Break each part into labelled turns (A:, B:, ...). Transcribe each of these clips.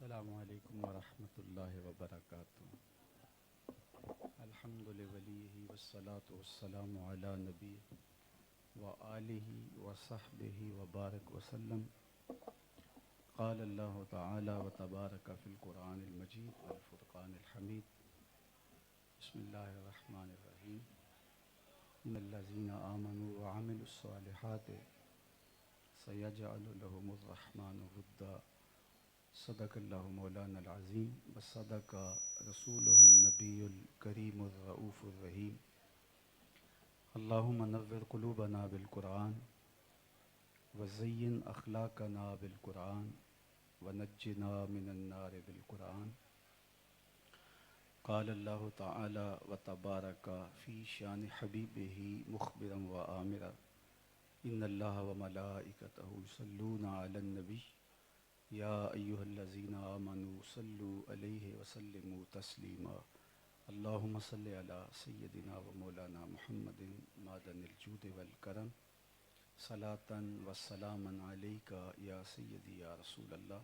A: السلام علیکم ورحمۃ اللہ وبرکاتہ۔ الحمد لولیہ والصلاة والسلام علی نبی وآلہ وصحبہ وبارک وسلم۔ قال اللہ تعالی وتبارک فی القرآن المجید والفرقان الحمید۔ بسم اللہ الرحمن الرحیم۔ ان الذین آمنوا وعملوا الصالحات سیجعل لهم الرحمن ودا۔ صدق اللہ مولانا العظیم وصدق رسولہ النبی الکریم الرؤوف الرحیم۔ اللہم نور قلوبنا بالقرآن وزین اخلاقنا بالقرآن ونجنا من النار بالقرآن۔ قال اللہ تعالی وتبارک فی شان حبیبہ مخبرا وآمرا ان اللہ وملائکتہ یصلون علی النبی یا ایہا الذین آمنوا صلوا علیہ وسلموا تسلیما۔ اللہم صلی علی سیدنا و مولانا محمد معدن الجود والکرم صلاۃ و سلاما علیک یا سیدی یا رسول اللہ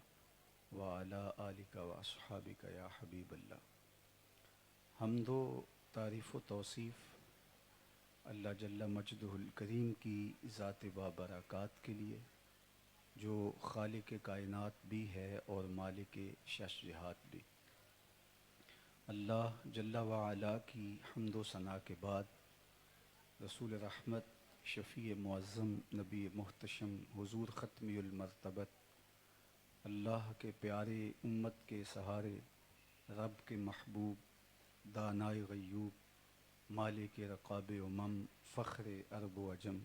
A: وعلی آلک و اصحابک یا حبیب اللہ۔ حمد و تعریف و توصیف اللہ جل مجدہ الکریم کی ذات بابرکات کے لیے، جو خالق کائنات بھی ہے اور مالک شش جہات بھی۔ اللہ جل وعلا کی حمد و ثنا کے بعد رسول رحمت، شفیع معظم، نبی محتشم، حضور ختمی المرتبت، اللہ کے پیارے، امت کے سہارے، رب کے محبوب، دانائے غیوب، مالک رقاب امم، فخر عرب و عجم،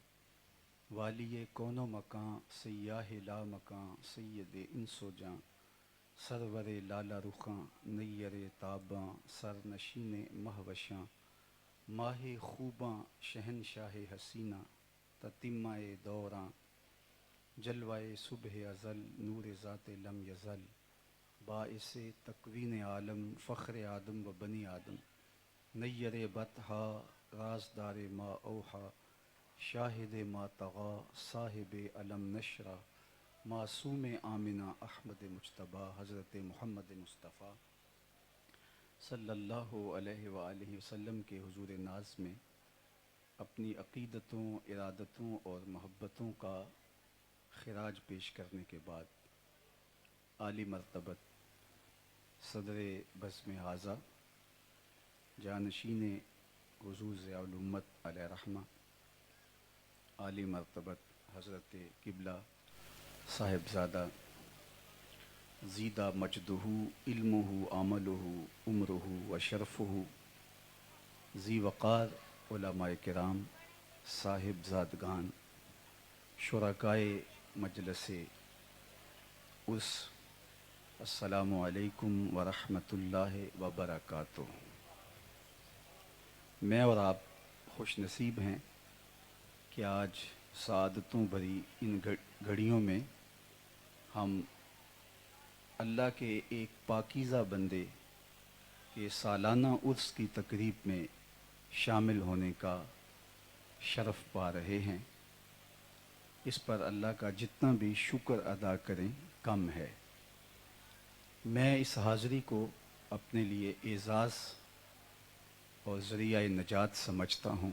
A: والی کون و مکاں، سیاہ لا مکاں، سید انس و جاں، سرور لالا رخاں، نیر تاباں، سر نشین مہوشاں، ماہ خوباں، شہنشاہ حسینہ، تتمہ دوراں، جلوہ صبح ازل، نور ذات لم یزل، باعث تکوین عالم، فخر آدم و بنی آدم، نیر بطحا، رازدار ما اوحا، شاہد ما طغا، صاحب علم نشرہ، معصوم آمنہ احمد مجتبیٰ، حضرت محمد مصطفیٰ صلی اللہ علیہ وآلہ وسلم کے حضور ناز میں اپنی عقیدتوں، ارادتوں اور محبتوں کا خراج پیش کرنے کے بعد عالی مرتبت صدر بزم حاضہ، جانشین حضور ضیاء الامت علیہ رحمہ، عالی مرتبت حضرت قبلہ صاحبزادہ زیدہ مجدہ علمہ عملہ عمرہ و شرفہ، ذی وقار علماء کرام، صاحبزادگان، شرکائے مجلس عرس، السلام علیکم ورحمۃ اللہ وبرکاتہ۔ میں اور آپ خوش نصیب ہیں کہ آج سعادتوں بھری ان گھڑیوں میں ہم اللہ کے ایک پاکیزہ بندے کے سالانہ عرس کی تقریب میں شامل ہونے کا شرف پا رہے ہیں۔ اس پر اللہ کا جتنا بھی شکر ادا کریں کم ہے۔ میں اس حاضری کو اپنے لیے اعزاز اور ذریعہ نجات سمجھتا ہوں،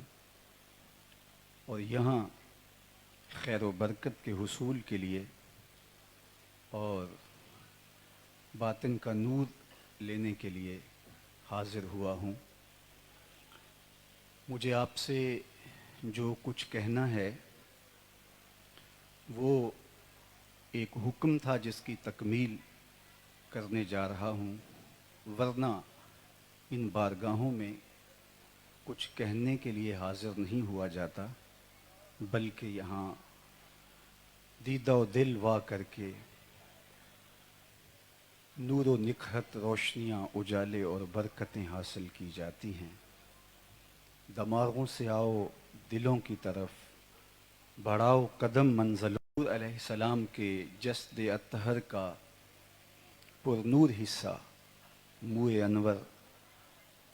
A: اور یہاں خیر و برکت کے حصول کے لیے اور باطن کا نور لینے کے لیے حاضر ہوا ہوں۔ مجھے آپ سے جو کچھ کہنا ہے وہ ایک حکم تھا جس کی تکمیل کرنے جا رہا ہوں، ورنہ ان بارگاہوں میں کچھ کہنے کے لیے حاضر نہیں ہوا جاتا، بلکہ یہاں دیدہ و دل وا کر کے نور و نکہت، روشنیاں، اجالے اور برکتیں حاصل کی جاتی ہیں۔ دماغوں سے آؤ دلوں کی طرف، بڑھاؤ قدم منزلوں۔ حضور علیہ السلام کے جسد اطہر کا پر نور حصہ موئے انور،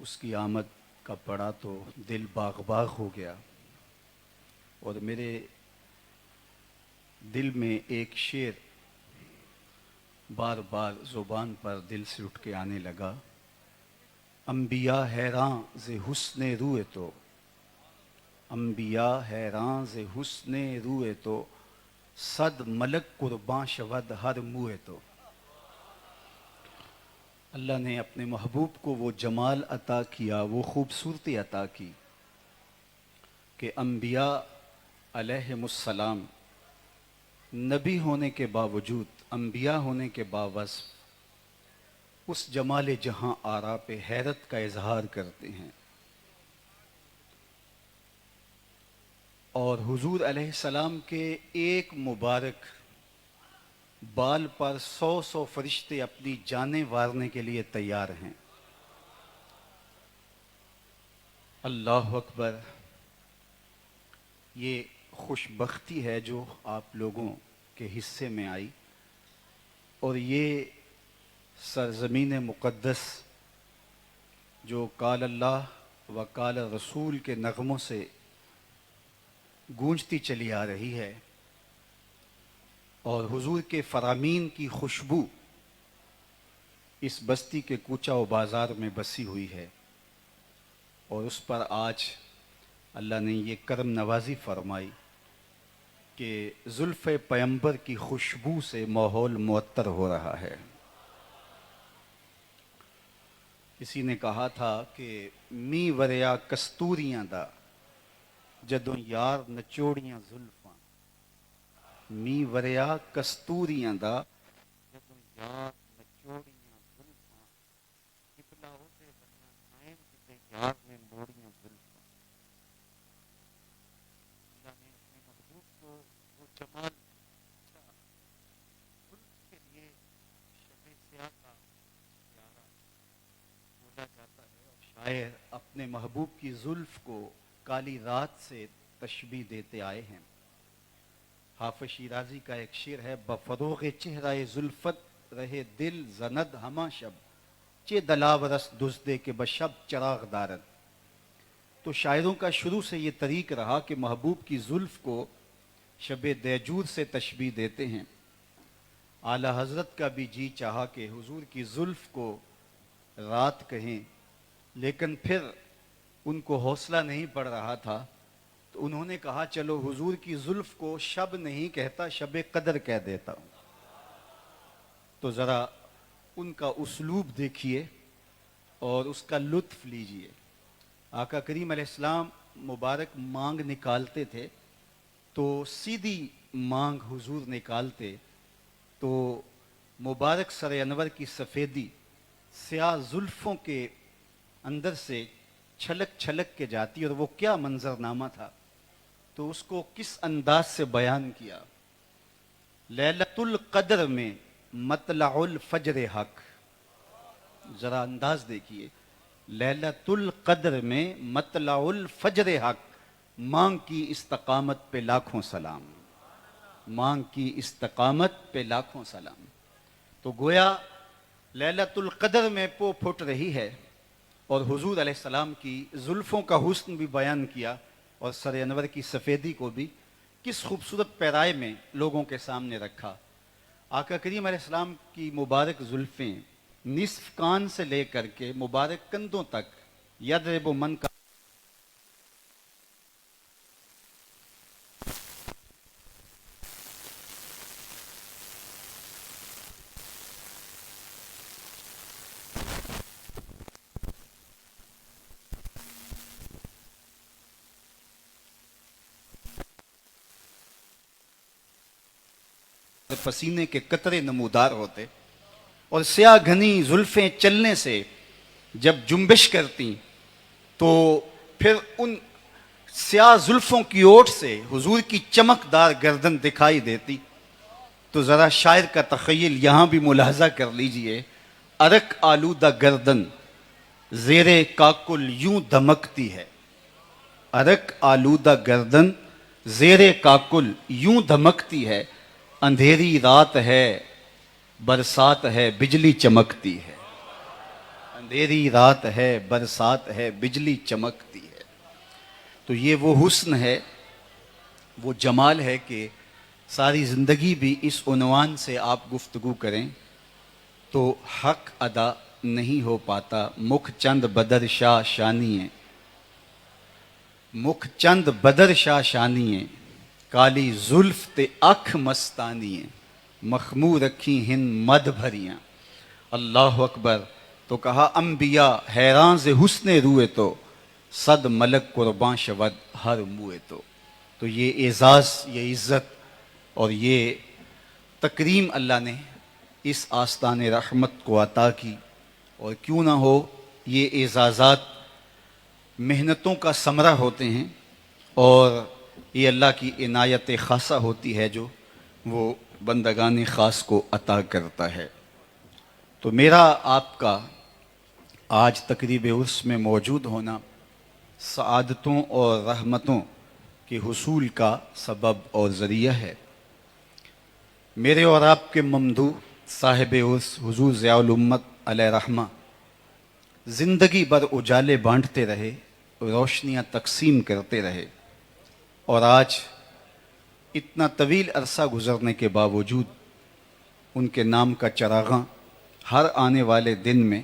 A: اس کی آمد کا پڑا تو دل باغ باغ ہو گیا، اور میرے دل میں ایک شعر بار بار زبان پر دل سے اٹھ کے آنے لگا، انبیاء حیراں ز حسن روئے تو، انبیاء حیراں ز حسن روئے تو، صد ملک قرباں شود ہر موئے تو۔ اللہ نے اپنے محبوب کو وہ جمال عطا کیا، وہ خوبصورتی عطا کی کہ انبیاء علیہم السلام نبی ہونے کے باوجود، انبیاء ہونے کے باوصف اس جمال جہاں آرا پہ حیرت کا اظہار کرتے ہیں، اور حضور علیہ السلام کے ایک مبارک بال پر 100 فرشتے اپنی جانیں وارنے کے لیے تیار ہیں۔ اللہ اکبر! یہ خوش بختی ہے جو آپ لوگوں کے حصے میں آئی، اور یہ سرزمین مقدس جو قال اللہ و قال رسول کے نغموں سے گونجتی چلی آ رہی ہے، اور حضور کے فرامین کی خوشبو اس بستی کے کوچہ و بازار میں بسی ہوئی ہے، اور اس پر آج اللہ نے یہ کرم نوازی فرمائی کہ زلف پیمبر کی خوشبو سے ماحول معطر ہو رہا ہے۔ کسی نے کہا تھا کہ می وریا کستوریاں دا جدوں یار نچوڑیاں زلفاں، می وریا کستوریاں دا جدوں یار نچوڑیاں زلفاں، قبلہ ہو دے بنیا نائم جتے یار نے موڑیاں زلفاں۔ اللہ نے اپنے محبوب کو وہ جمال زلف کے لیے شب سیاہ کا پیارا بولا جاتا ہے، اور شاعر اپنے محبوب کی زلف کو کالی رات سے تشبیہ دیتے آئے ہیں۔ حافظ شیرازی کا ایک شعر ہے، بفروغ چہرہ زلفت رہے دل زند ہما شب، چے دلاورس دزدے کے بشب چراغ دارد۔ تو شاعروں کا شروع سے یہ طریق رہا کہ محبوب کی زلف کو شب دیجور سے تشبیہ دیتے ہیں۔ اعلیٰ حضرت کا بھی جی چاہا کہ حضور کی زلف کو رات کہیں، لیکن پھر ان کو حوصلہ نہیں پڑ رہا تھا، تو انہوں نے کہا چلو حضور کی زلف کو شب نہیں کہتا، شب قدر کہہ دیتا ہوں۔ تو ذرا ان کا اسلوب دیکھیے اور اس کا لطف لیجئے۔ آقا کریم علیہ السلام مبارک مانگ نکالتے تھے تو سیدھی مانگ حضور نکالتے تو مبارک سر انور کی سفیدی سیاہ زلفوں کے اندر سے چھلک چھلک کے جاتی، اور وہ کیا منظرنامہ تھا، تو اس کو کس انداز سے بیان کیا۔ لیلۃ القدر میں مطلع الفجر حق، ذرا انداز دیکھیے، لیلۃ القدر میں مطلع الفجر حق، مانگ کی استقامت پہ لاکھوں سلام، مانگ کی استقامت پہ لاکھوں سلام۔ تو گویا لیلۃ القدر میں پو پھٹ رہی ہے، اور حضور علیہ السلام کی زلفوں کا حسن بھی بیان کیا، اور سر انور کی سفیدی کو بھی کس خوبصورت پیرائے میں لوگوں کے سامنے رکھا۔ آقا کریم علیہ السلام کی مبارک زلفیں نصف کان سے لے کر کے مبارک کندھوں تک یضرب من کا پسینے کے قطرے نمودار ہوتے، اور سیاہ گھنی زلفیں چلنے سے جب جنبش کرتی تو پھر ان سیاہ زلفوں کی اوٹ سے حضور کی چمکدار گردن دکھائی دیتی۔ تو ذرا شاعر کا تخیل یہاں بھی ملاحظہ کر لیجئے، عرق آلودہ گردن زیر کاکل یوں دھمکتی ہے، عرق آلودہ گردن زیر کاکل یوں دھمکتی ہے، اندھیری رات ہے برسات ہے بجلی چمکتی ہے، اندھیری رات ہے برسات ہے بجلی چمکتی ہے۔ تو یہ وہ حسن ہے، وہ جمال ہے کہ ساری زندگی بھی اس عنوان سے آپ گفتگو کریں تو حق ادا نہیں ہو پاتا. مکھ چند بدر شاہ شانی ہیں، مکھ چند بدر شاہ شانی ہیں، کالی زلف تے اکھ مستانی ہیں، مخمور رکھی ہند مد بھریاں. اللہ اکبر. تو کہا انبیاء حیران سے حسن روئے تو، صد ملک قربان شود ہر موئے تو. تو یہ اعزاز، یہ عزت اور یہ تکریم اللہ نے اس آستان رحمت کو عطا کی. اور کیوں نہ ہو، یہ اعزازات محنتوں کا ثمرہ ہوتے ہیں اور یہ اللہ کی عنایت خاصہ ہوتی ہے جو وہ بندگان خاص کو عطا کرتا ہے. تو میرا آپ کا آج تقریب عرس میں موجود ہونا سعادتوں اور رحمتوں کے حصول کا سبب اور ذریعہ ہے. میرے اور آپ کے ممدوح صاحب عرس حضور ضیاء الامت علیہ رحمہ زندگی بھر اجالے بانٹتے رہے، روشنیاں تقسیم کرتے رہے، اور آج اتنا طویل عرصہ گزرنے کے باوجود ان کے نام کا چراغاں ہر آنے والے دن میں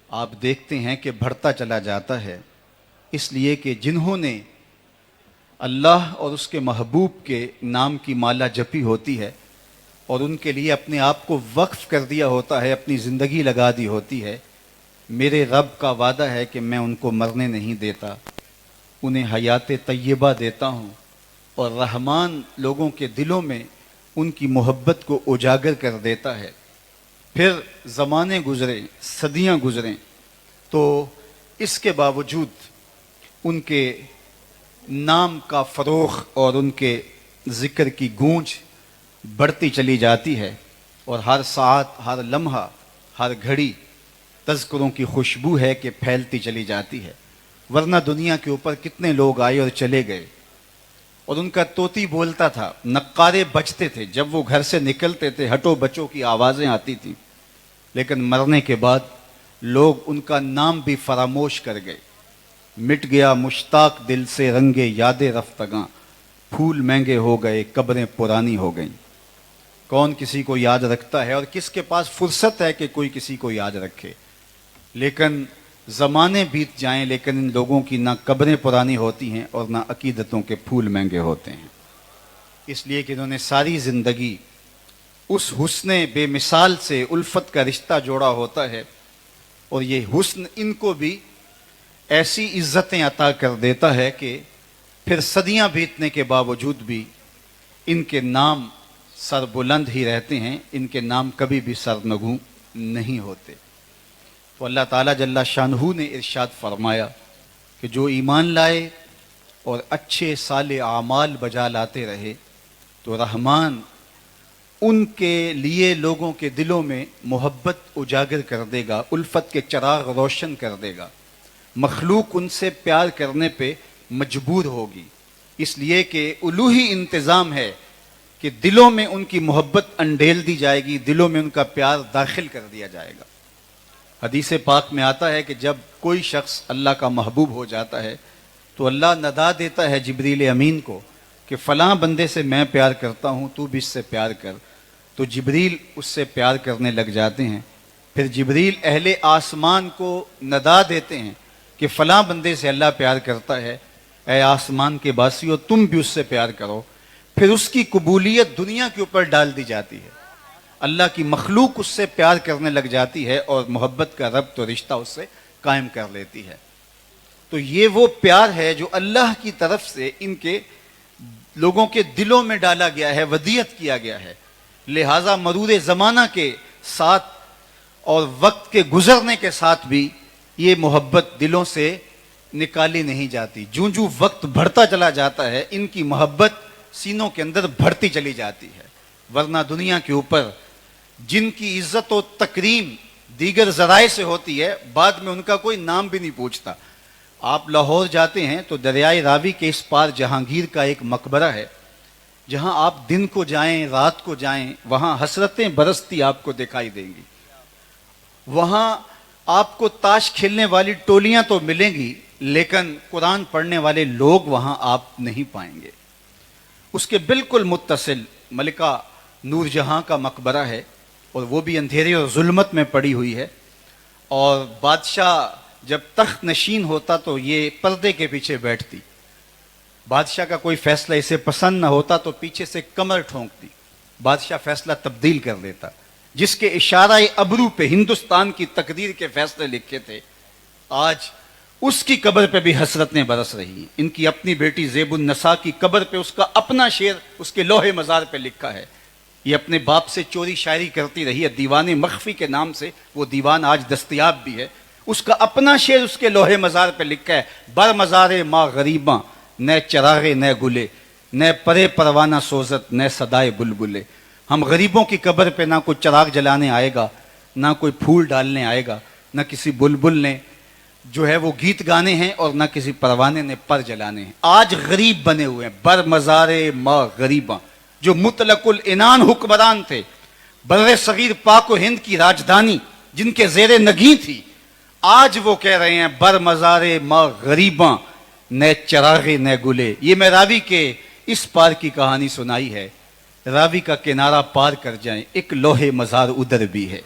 A: آپ دیکھتے ہیں کہ بڑھتا چلا جاتا ہے. اس لیے کہ جنہوں نے اللہ اور اس کے محبوب کے نام کی مالا جپی ہوتی ہے اور ان کے لیے اپنے آپ کو وقف کر دیا ہوتا ہے، اپنی زندگی لگا دی ہوتی ہے، میرے رب کا وعدہ ہے کہ میں ان کو مرنے نہیں دیتا، انہیں حیات طیبہ دیتا ہوں. اور رحمان لوگوں کے دلوں میں ان کی محبت کو اجاگر کر دیتا ہے. پھر زمانے گزرے، صدیاں گزریں، تو اس کے باوجود ان کے نام کا فروغ اور ان کے ذکر کی گونج بڑھتی چلی جاتی ہے، اور ہر ساعت، ہر لمحہ، ہر گھڑی تذکروں کی خوشبو ہے کہ پھیلتی چلی جاتی ہے. ورنہ دنیا کے اوپر کتنے لوگ آئے اور چلے گئے، اور ان کا طوطی بولتا تھا، نقارے بجتے تھے، جب وہ گھر سے نکلتے تھے ہٹو بچوں کی آوازیں آتی تھیں، لیکن مرنے کے بعد لوگ ان کا نام بھی فراموش کر گئے. مٹ گیا مشتاق دل سے رنگے یاد رفتگاں، پھول مہنگے ہو گئے قبریں پرانی ہو گئیں. کون کسی کو یاد رکھتا ہے، اور کس کے پاس فرصت ہے کہ کوئی کسی کو یاد رکھے. لیکن زمانے بیت جائیں، لیکن ان لوگوں کی نہ قبریں پرانی ہوتی ہیں اور نہ عقیدتوں کے پھول مہنگے ہوتے ہیں. اس لیے کہ انہوں نے ساری زندگی اس حسن بے مثال سے الفت کا رشتہ جوڑا ہوتا ہے، اور یہ حسن ان کو بھی ایسی عزتیں عطا کر دیتا ہے کہ پھر صدیاں بیتنے کے باوجود بھی ان کے نام سر بلند ہی رہتے ہیں، ان کے نام کبھی بھی سرنگوں نہیں ہوتے. تو اللہ تعالیٰ جل شانہ نے ارشاد فرمایا کہ جو ایمان لائے اور اچھے صالح اعمال بجا لاتے رہے تو رحمان ان کے لیے لوگوں کے دلوں میں محبت اجاگر کر دے گا، الفت کے چراغ روشن کر دے گا. مخلوق ان سے پیار کرنے پہ مجبور ہوگی، اس لیے کہ الوہی انتظام ہے کہ دلوں میں ان کی محبت انڈیل دی جائے گی، دلوں میں ان کا پیار داخل کر دیا جائے گا. حدیث پاک میں آتا ہے کہ جب کوئی شخص اللہ کا محبوب ہو جاتا ہے تو اللہ ندا دیتا ہے جبریل امین کو کہ فلاں بندے سے میں پیار کرتا ہوں، تو بھی اس سے پیار کر. تو جبریل اس سے پیار کرنے لگ جاتے ہیں. پھر جبریل اہل آسمان کو ندا دیتے ہیں کہ فلاں بندے سے اللہ پیار کرتا ہے، اے آسمان کے باسیو تم بھی اس سے پیار کرو. پھر اس کی قبولیت دنیا کے اوپر ڈال دی جاتی ہے، اللہ کی مخلوق اس سے پیار کرنے لگ جاتی ہے اور محبت کا ربط و رشتہ اس سے قائم کر لیتی ہے. تو یہ وہ پیار ہے جو اللہ کی طرف سے ان کے لوگوں کے دلوں میں ڈالا گیا ہے، ودیعت کیا گیا ہے. لہٰذا مرور زمانہ کے ساتھ اور وقت کے گزرنے کے ساتھ بھی یہ محبت دلوں سے نکالی نہیں جاتی. جوں جوں وقت بڑھتا چلا جاتا ہے ان کی محبت سینوں کے اندر بڑھتی چلی جاتی ہے. ورنہ دنیا کے اوپر جن کی عزت و تکریم دیگر ذرائع سے ہوتی ہے، بعد میں ان کا کوئی نام بھی نہیں پوچھتا. آپ لاہور جاتے ہیں تو دریائے راوی کے اس پار جہانگیر کا ایک مقبرہ ہے، جہاں آپ دن کو جائیں رات کو جائیں وہاں حسرتیں برستی آپ کو دکھائی دیں گی. وہاں آپ کو تاش کھیلنے والی ٹولیاں تو ملیں گی، لیکن قرآن پڑھنے والے لوگ وہاں آپ نہیں پائیں گے. اس کے بالکل متصل ملکہ نور جہاں کا مقبرہ ہے، اور وہ بھی اندھیرے اور ظلمت میں پڑی ہوئی ہے. اور بادشاہ جب تخت نشین ہوتا تو یہ پردے کے پیچھے بیٹھتی. بادشاہ کا کوئی فیصلہ اسے پسند نہ ہوتا تو پیچھے سے کمر ٹھونکتی. بادشاہ فیصلہ تبدیل کر دیتا. جس کے اشارہ ابرو پہ ہندوستان کی تقدیر کے فیصلے لکھے تھے، آج اس کی قبر پہ بھی حسرتیں برس رہی ہیں. ان کی اپنی بیٹی زیب النساء کی قبر پہ اس کا اپنا شعر اس کے لوح مزار پہ لکھا ہے. یہ اپنے باپ سے چوری شاعری کرتی رہی ہے، دیوان مخفی کے نام سے وہ دیوان آج دستیاب بھی ہے. اس کا اپنا شعر اس کے لوح مزار پہ لکھا ہے: بر مزار ماں غریباں نہ چراغے نہ گلے، نہ پرے پروانہ سوزت نہ صدائے بلبلے. ہم غریبوں کی قبر پہ نہ کوئی چراغ جلانے آئے گا، نہ کوئی پھول ڈالنے آئے گا، نہ کسی بلبل نے جو ہے وہ گیت گانے ہیں، اور نہ کسی پروانے نے پر جلانے ہیں. آج غریب بنے ہوئے ہیں. بر مزار ماں غریباں جو مطلق العنان حکمران تھے، بر صغیر پاک و ہند کی راجدھانی جن کے زیر نگیں تھی، آج وہ کہہ رہے ہیں بر مزار ماں غریباں نہ چراغے نہ گلے. یہ میں راوی کے اس پار کی کہانی سنائی ہے. راوی کا کنارہ پار کر جائیں، ایک لوح مزار ادھر بھی ہے.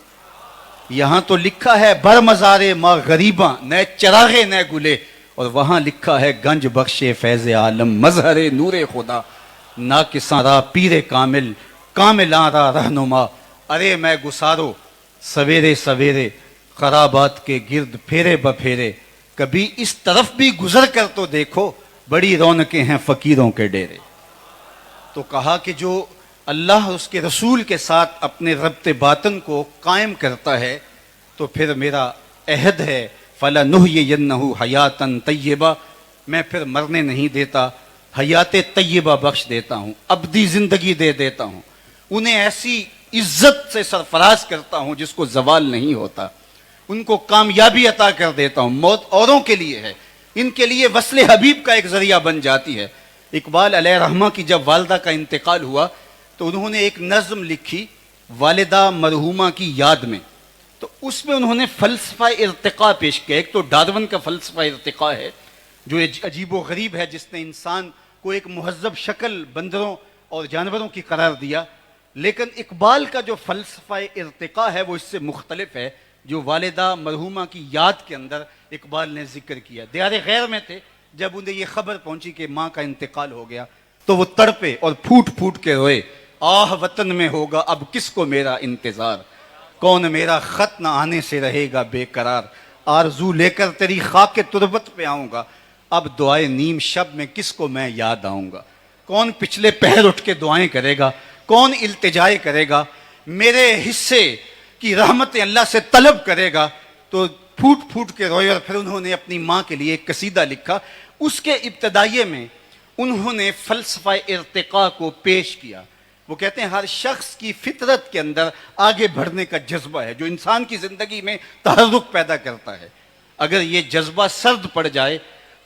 A: یہاں تو لکھا ہے بر مزار ماں غریباں نہ چراغے نہ گلے، اور وہاں لکھا ہے گنج بخش فیض عالم مظہر نور خدا نا کساں را پیر کامل کاملاں را رہنما. ارے میں گسارو سویرے سویرے خرابات کے گرد پھیرے بپھیرے، کبھی اس طرف بھی گزر کر تو دیکھو، بڑی رونقیں ہیں فقیروں کے ڈیرے. تو کہا کہ جو اللہ اس کے رسول کے ساتھ اپنے ربط باطن کو قائم کرتا ہے تو پھر میرا عہد ہے فَلَنُحْيِيَنَّهُ حَيَاتًا طَيِّبَةً، میں پھر مرنے نہیں دیتا، حیات طیبہ بخش دیتا ہوں، ابدی زندگی دے دیتا ہوں. انہیں ایسی عزت سے سرفراز کرتا ہوں جس کو زوال نہیں ہوتا. ان کو کامیابی عطا کر دیتا ہوں. موت اوروں کے لیے ہے، ان کے لیے وصل حبیب کا ایک ذریعہ بن جاتی ہے. اقبال علیہ رحمہ کی جب والدہ کا انتقال ہوا تو انہوں نے ایک نظم لکھی والدہ مرحومہ کی یاد میں. تو اس میں انہوں نے فلسفہ ارتقاء پیش کیا. ایک تو ڈارون کا فلسفہ ارتقاء ہے جو عجیب و غریب ہے، جس نے انسان کو ایک مہذب شکل بندروں اور جانوروں کی قرار دیا. لیکن اقبال کا جو فلسفہ ارتقاء ہے وہ اس سے مختلف ہے، جو والدہ مرحومہ کی یاد کے اندر اقبال نے ذکر کیا. دیار غیر میں تھے، جب انہیں یہ خبر پہنچی کہ ماں کا انتقال ہو گیا تو وہ تڑپے اور پھوٹ پھوٹ کے روئے. آہ وطن میں ہوگا اب کس کو میرا انتظار، کون میرا خط نہ آنے سے رہے گا بے قرار. آرزو لے کر تیری خاک تربت پہ آؤں گا، اب دعائے نیم شب میں کس کو میں یاد آؤں گا. کون پچھلے پہر اٹھ کے دعائیں کرے گا، کون التجائے کرے گا، میرے حصے کی رحمت اللہ سے طلب کرے گا. تو پھوٹ پھوٹ کے روئے. اور پھر انہوں نے اپنی ماں کے لیے ایک قصیدہ لکھا. اس کے ابتدائیے میں انہوں نے فلسفہ ارتقاء کو پیش کیا. وہ کہتے ہیں ہر شخص کی فطرت کے اندر آگے بڑھنے کا جذبہ ہے جو انسان کی زندگی میں تحرک پیدا کرتا ہے. اگر یہ جذبہ سرد پڑ جائے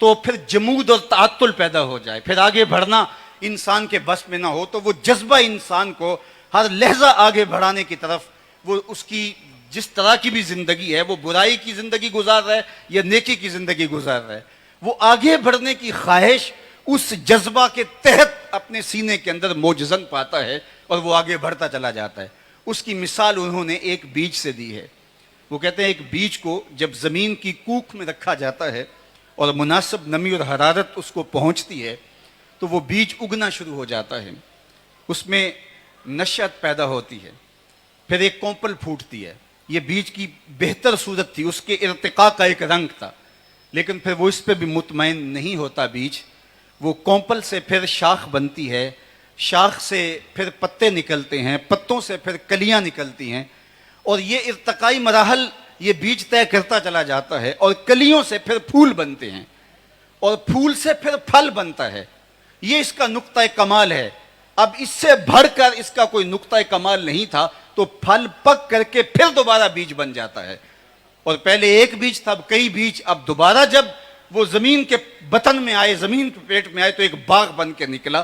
A: تو پھر جمود اور تعطل پیدا ہو جائے، پھر آگے بڑھنا انسان کے بس میں نہ ہو، تو وہ جذبہ انسان کو ہر لحظہ آگے بڑھانے کی طرف، وہ اس کی جس طرح کی بھی زندگی ہے، وہ برائی کی زندگی گزار رہا ہے یا نیکی کی زندگی گزار رہا ہے، وہ آگے بڑھنے کی خواہش اس جذبہ کے تحت اپنے سینے کے اندر موجزن پاتا ہے اور وہ آگے بڑھتا چلا جاتا ہے. اس کی مثال انہوں نے ایک بیج سے دی ہے. وہ کہتے ہیں ایک بیج کو جب زمین کی کوکھ میں رکھا جاتا ہے اور مناسب نمی اور حرارت اس کو پہنچتی ہے تو وہ بیج اگنا شروع ہو جاتا ہے، اس میں نشأت پیدا ہوتی ہے، پھر ایک کونپل پھوٹتی ہے. یہ بیج کی بہتر صورت تھی، اس کے ارتقاء کا ایک رنگ تھا. لیکن پھر وہ اس پہ بھی مطمئن نہیں ہوتا بیج. وہ کونپل سے پھر شاخ بنتی ہے، شاخ سے پھر پتے نکلتے ہیں، پتوں سے پھر کلیاں نکلتی ہیں، اور یہ ارتقائی مراحل یہ بیج طے کرتا چلا جاتا ہے. اور کلیوں سے پھر پھول بنتے ہیں اور پھول سے پھر پھل بنتا ہے. یہ اس کا نقطہ کمال ہے. اب اس سے بڑھ کر اس کا کوئی نقطہ کمال نہیں تھا. تو پھل پک کر کے پھر دوبارہ بیج بن جاتا ہے. اور پہلے ایک بیج تھا، اب کئی بیج. اب دوبارہ جب وہ زمین کے بطن میں آئے، زمین کے پیٹ میں آئے تو ایک باغ بن کے نکلا.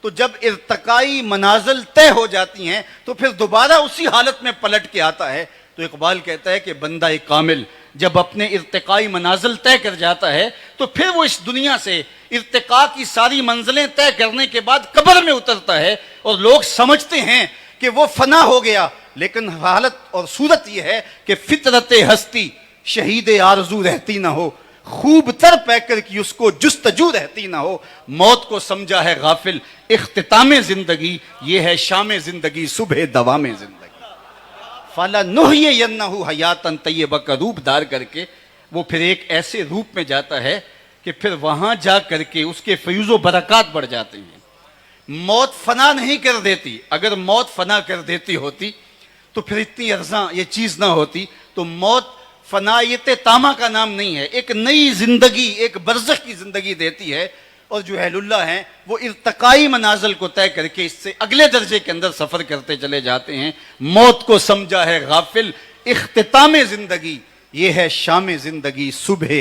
A: تو جب ارتقائی منازل طے ہو جاتی ہیں تو پھر دوبارہ اسی حالت میں پلٹ کے آتا ہے. تو اقبال کہتا ہے کہ بندہ کامل جب اپنے ارتقائی منازل طے کر جاتا ہے تو پھر وہ اس دنیا سے ارتقاء کی ساری منزلیں طے کرنے کے بعد قبر میں اترتا ہے اور لوگ سمجھتے ہیں کہ وہ فنا ہو گیا، لیکن حالت اور صورت یہ ہے کہ فطرت ہستی شہید آرزو رہتی نہ ہو، خوب تر پیکر کی اس کو جستجو رہتی نہ ہو، موت کو سمجھا ہے غافل اختتام زندگی، یہ ہے شام زندگی صبح دوام زندگی۔ فَلَنُحْيِيَنَّهُ حَيَاتًا طَيِّبَةً کا روپ دار کر کے وہ پھر ایک ایسے روپ میں جاتا ہے کہ پھر وہاں جا کر کے اس کے فیوز و برکات بڑھ جاتے ہیں۔ موت فنا نہیں کر دیتی، اگر موت فنا کر دیتی ہوتی تو پھر اتنی ارزاں یہ چیز نہ ہوتی۔ تو موت فنائیت تامہ کا نام نہیں ہے، ایک نئی زندگی، ایک برزخ کی زندگی دیتی ہے، اور جو اہل اللہ ہیں وہ ارتقائی منازل کو طے کر کے اس سے اگلے درجے کے اندر سفر کرتے چلے جاتے ہیں۔ موت کو سمجھا ہے غافل اختتام زندگی، یہ ہے شام زندگی صبح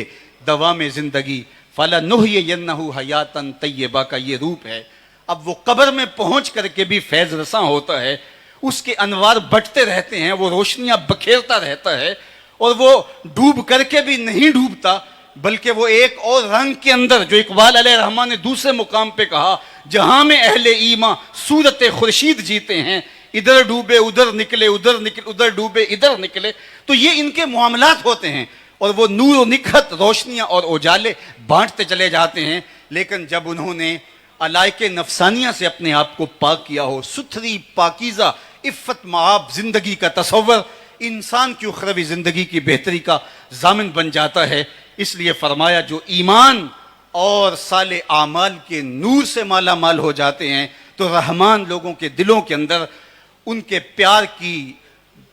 A: دوام زندگی۔ فَلَنُحْيِيَنَّهُ حَيَاتًا طَيِّبَةً کا یہ روپ ہے۔ اب وہ قبر میں پہنچ کر کے بھی فیض رساں ہوتا ہے، اس کے انوار بٹتے رہتے ہیں، وہ روشنیاں بکھیرتا رہتا ہے، اور وہ ڈوب کر کے بھی نہیں ڈوبتا، بلکہ وہ ایک اور رنگ کے اندر، جو اقبال علیہ الرحمٰن نے دوسرے مقام پہ کہا، جہاں میں اہل ایمان صورت خورشید جیتے ہیں، ادھر ڈوبے ادھر نکلے، ادھر ڈوبے ادھر نکلے، تو یہ ان کے معاملات ہوتے ہیں، اور وہ نور و نکھت روشنیاں اور اجالے بانٹتے چلے جاتے ہیں۔ لیکن جب انہوں نے علائق نفسانیہ سے اپنے آپ کو پاک کیا ہو، ستھری پاکیزہ عفت معاب زندگی کا تصور انسان کی اخروی زندگی کی بہتری کا ضامن بن جاتا ہے، اس لیے فرمایا جو ایمان اور صالح اعمال کے نور سے مالا مال ہو جاتے ہیں تو رحمان لوگوں کے دلوں کے اندر ان کے پیار کی،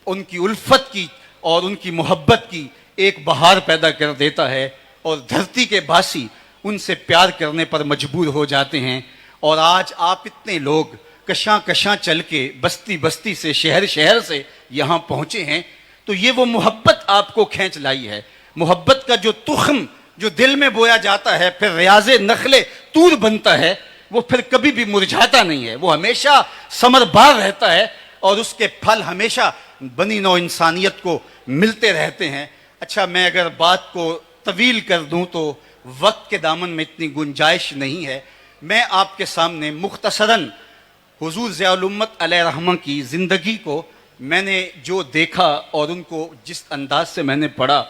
A: ان کی الفت کی اور ان کی محبت کی ایک بہار پیدا کر دیتا ہے، اور دھرتی کے باسی ان سے پیار کرنے پر مجبور ہو جاتے ہیں۔ اور آج آپ اتنے لوگ کشاں کشاں چل کے بستی بستی سے شہر شہر سے یہاں پہنچے ہیں، تو یہ وہ محبت آپ کو کھینچ لائی ہے۔ محبت کا جو تخم جو دل میں بویا جاتا ہے، پھر ریاض نخل طور بنتا ہے، وہ پھر کبھی بھی مرجھاتا نہیں ہے، وہ ہمیشہ ثمر بار رہتا ہے، اور اس کے پھل ہمیشہ بنی نوع انسانیت کو ملتے رہتے ہیں۔ اچھا، میں اگر بات کو طویل کر دوں تو وقت کے دامن میں اتنی گنجائش نہیں ہے۔ میں آپ کے سامنے مختصراً حضور ضیاء الامت علیہ رحمہ کی زندگی کو میں نے جو دیکھا اور ان کو جس انداز سے میں نے پڑھا،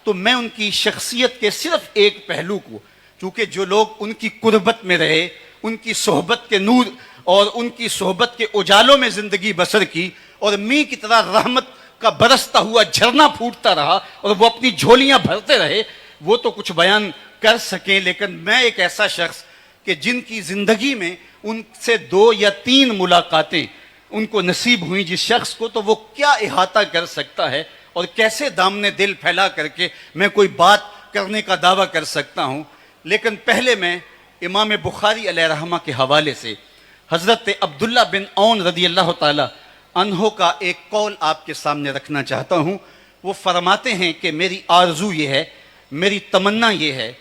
A: تو میں ان کی شخصیت کے صرف ایک پہلو کو، چونکہ جو لوگ ان کی قربت میں رہے، ان کی صحبت کے نور اور ان کی صحبت کے اجالوں میں زندگی بسر کی، اور می کی طرح رحمت کا برستا ہوا جھرنا پھوٹتا رہا اور وہ اپنی جھولیاں بھرتے رہے، وہ تو کچھ بیان کر سکیں۔ لیکن میں ایک ایسا شخص کہ جن کی زندگی میں ان سے 2 یا 3 ملاقاتیں ان کو نصیب ہوئیں جس شخص کو، تو وہ کیا احاطہ کر سکتا ہے اور کیسے دامن دل پھیلا کر کے میں کوئی بات کرنے کا دعویٰ کر سکتا ہوں۔ لیکن پہلے میں امام بخاری علیہ رحمہ کے حوالے سے حضرت عبداللہ بن عون رضی اللہ تعالی عنہ کا ایک قول آپ کے سامنے رکھنا چاہتا ہوں۔ وہ فرماتے ہیں کہ میری آرزو یہ ہے، میری تمنا یہ ہے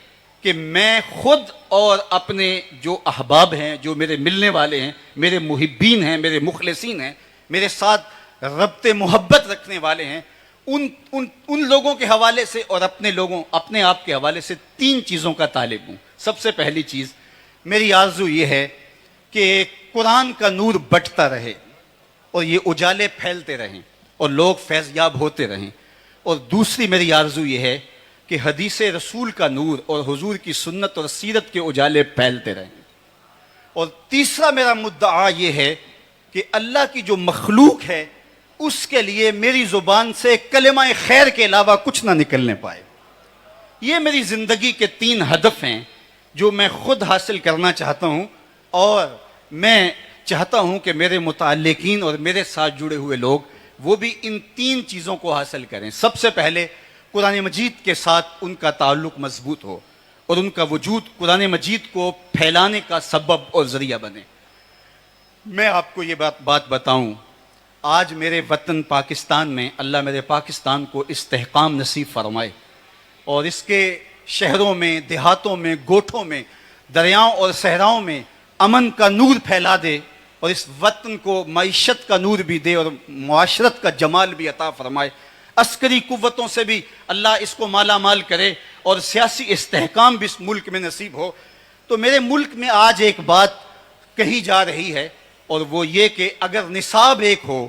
A: کہ میں خود اور اپنے جو احباب ہیں، جو میرے ملنے والے ہیں، میرے محبین ہیں، میرے مخلصین ہیں، میرے ساتھ ربط محبت رکھنے والے ہیں، ان لوگوں کے حوالے سے اور اپنے آپ کے حوالے سے 3 چیزوں کا طالب ہوں۔ سب سے پہلی چیز میری آرزو یہ ہے کہ قرآن کا نور بٹتا رہے اور یہ اجالے پھیلتے رہیں اور لوگ فیض یاب ہوتے رہیں، اور دوسری میری آرزو یہ ہے کہ حدیث رسول کا نور اور حضور کی سنت اور سیرت کے اجالے پھیلتے رہیں، اور تیسرا میرا مدعا یہ ہے کہ اللہ کی جو مخلوق ہے اس کے لیے میری زبان سے کلمہ خیر کے علاوہ کچھ نہ نکلنے پائے۔ یہ میری زندگی کے 3 ہدف ہیں جو میں خود حاصل کرنا چاہتا ہوں، اور میں چاہتا ہوں کہ میرے متعلقین اور میرے ساتھ جڑے ہوئے لوگ وہ بھی ان 3 چیزوں کو حاصل کریں۔ سب سے پہلے قرآن مجید کے ساتھ ان کا تعلق مضبوط ہو اور ان کا وجود قرآن مجید کو پھیلانے کا سبب اور ذریعہ بنے۔ میں آپ کو یہ بات بتاؤں، آج میرے وطن پاکستان میں اللہ میرے پاکستان کو استحکام نصیب فرمائے، اور اس کے شہروں میں، دیہاتوں میں، گوٹھوں میں، دریاؤں اور صحراؤں میں امن کا نور پھیلا دے، اور اس وطن کو معیشت کا نور بھی دے اور معاشرت کا جمال بھی عطا فرمائے۔ عسکری قوتوں سے بھی اللہ اس کو مالا مال کرے اور سیاسی استحکام بھی اس ملک میں نصیب ہو۔ تو میرے ملک میں آج ایک بات کہی جا رہی ہے، اور وہ یہ کہ اگر نصاب ایک ہو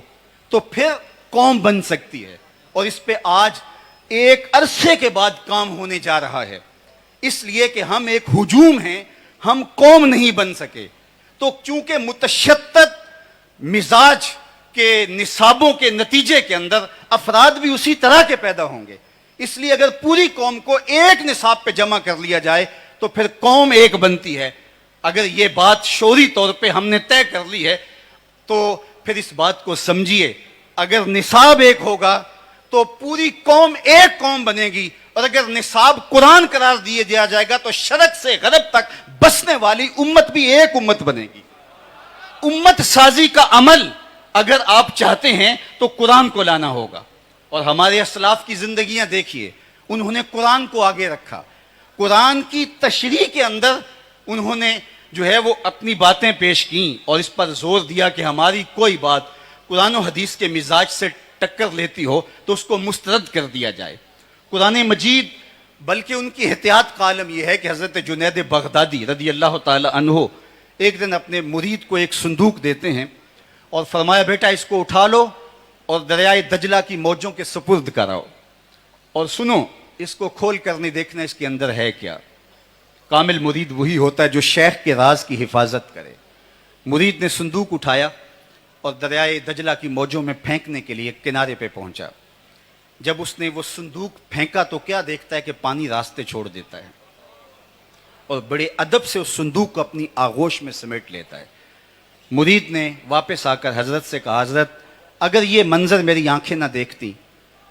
A: تو پھر قوم بن سکتی ہے، اور اس پہ آج ایک عرصے کے بعد کام ہونے جا رہا ہے، اس لیے کہ ہم ایک ہجوم ہیں، ہم قوم نہیں بن سکے۔ تو چونکہ متشدد مزاج کے نصابوں کے نتیجے کے اندر افراد بھی اسی طرح کے پیدا ہوں گے، اس لیے اگر پوری قوم کو ایک نصاب پہ جمع کر لیا جائے تو پھر قوم ایک بنتی ہے۔ اگر یہ بات شعوری طور پہ ہم نے طے کر لی ہے تو پھر اس بات کو سمجھیے، اگر نصاب ایک ہوگا تو پوری قوم ایک قوم بنے گی، اور اگر نصاب قرآن قرار دیا جائے گا تو شرق سے غرب تک بسنے والی امت بھی ایک امت بنے گی۔ امت سازی کا عمل اگر آپ چاہتے ہیں تو قرآن کو لانا ہوگا، اور ہمارے اسلاف کی زندگیاں دیکھیے، انہوں نے قرآن کو آگے رکھا، قرآن کی تشریح کے اندر انہوں نے جو ہے وہ اپنی باتیں پیش کیں، اور اس پر زور دیا کہ ہماری کوئی بات قرآن و حدیث کے مزاج سے ٹکر لیتی ہو تو اس کو مسترد کر دیا جائے۔ قرآن مجید، بلکہ ان کی احتیاط کا عالم یہ ہے کہ حضرت جنید بغدادی رضی اللہ تعالی عنہ ایک دن اپنے مرید کو ایک صندوق دیتے ہیں اور فرمایا بیٹا اس کو اٹھا لو اور دریائے دجلہ کی موجوں کے سپرد کراؤ، اور سنو اس کو کھول کر نہیں دیکھنا اس کے اندر ہے کیا۔ کامل مرید وہی ہوتا ہے جو شیخ کے راز کی حفاظت کرے۔ مرید نے صندوق اٹھایا اور دریائے دجلہ کی موجوں میں پھینکنے کے لیے کنارے پہ پہنچا۔ جب اس نے وہ صندوق پھینکا تو کیا دیکھتا ہے کہ پانی راستے چھوڑ دیتا ہے، اور بڑے ادب سے اس صندوق کو اپنی آغوش میں سمیٹ لیتا ہے۔ مرید نے واپس آ کر حضرت سے کہا حضرت اگر یہ منظر میری آنکھیں نہ دیکھتی